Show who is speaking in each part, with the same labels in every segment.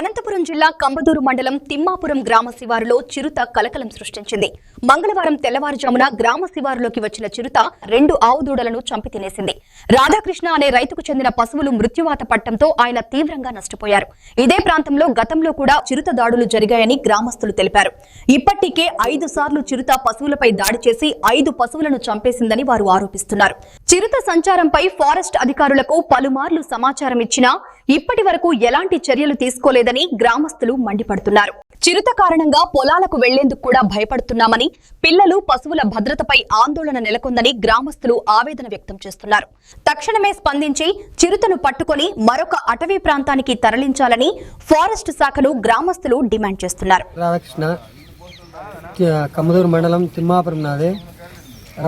Speaker 1: అనంతపురం జిల్లా కంబదూరు మండలం తిమ్మాపురం గ్రామ శివారులో చిరుత కలకలం సృష్టించింది. మంగళవారం తెల్లవారుజామున గ్రామ శివారులోకి వచ్చిన చిరుత 2 ఆవు దూడలను చంపి తినేసింది. రాధాకృష్ణ అనే రైతుకు చెందిన పశువులు మృత్యువాత పట్టడంతో ఆయన తీవ్రంగా నష్టపోయారు. ఇదే ప్రాంతంలో గతంలో కూడా చిరుత దాడులు జరిగాయని గ్రామస్తులు తెలిపారు. ఇప్పటికే 5 సార్లు చిరుత పశువులపై దాడి చేసి 5 పశువులను చంపేసిందని వారు ఆరోపిస్తున్నారు. చిరుత సంచారంపై ఫారెస్ట్ అధికారులకు పలుమార్లు సమాచారం ఇచ్చినా ఇప్పటి వరకు ఎలాంటి చర్యలు తీసుకోలేదని గ్రామస్తులు మండిపడుతున్నారు. చిరుత కారణంగా పొలాలకు వెళ్లేందుకు కూడా భయపడుతున్నామని, పిల్లలు పశువుల భద్రతపై ఆందోళన నెలకొందని గ్రామస్తులు ఆవేదన వ్యక్తం చేస్తున్నారు. తక్షణమే స్పందించి చిరుతను పట్టుకొని మరొక అటవీ ప్రాంతానికి తరలించాలని ఫారెస్ట్ శాఖను గ్రామస్తులు డిమాండ్ చేస్తున్నారు.
Speaker 2: రాధాకృష్ణ, కమ్మదూరు మండలం తిమ్మాపురం నాది.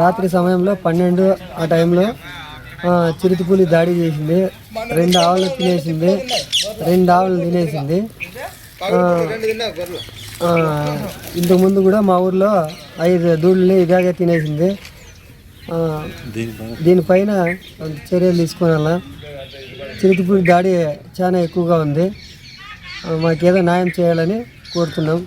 Speaker 2: రాత్రి సమయంలో 12 ఆ టైంలో చిరుతపులి దాడి చేసింది. 2 ఆవులు తినేసింది. ఇంతకుముందు కూడా మా ఊర్లో 5 దూడల్ని ఇలాగే తినేసింది. దీనిపైన చర్యలు తీసుకోవాలా. చిరుతపులి దాడి చాలా ఎక్కువగా ఉంది. మాకేదో న్యాయం చేయాలని కోరుతున్నాం.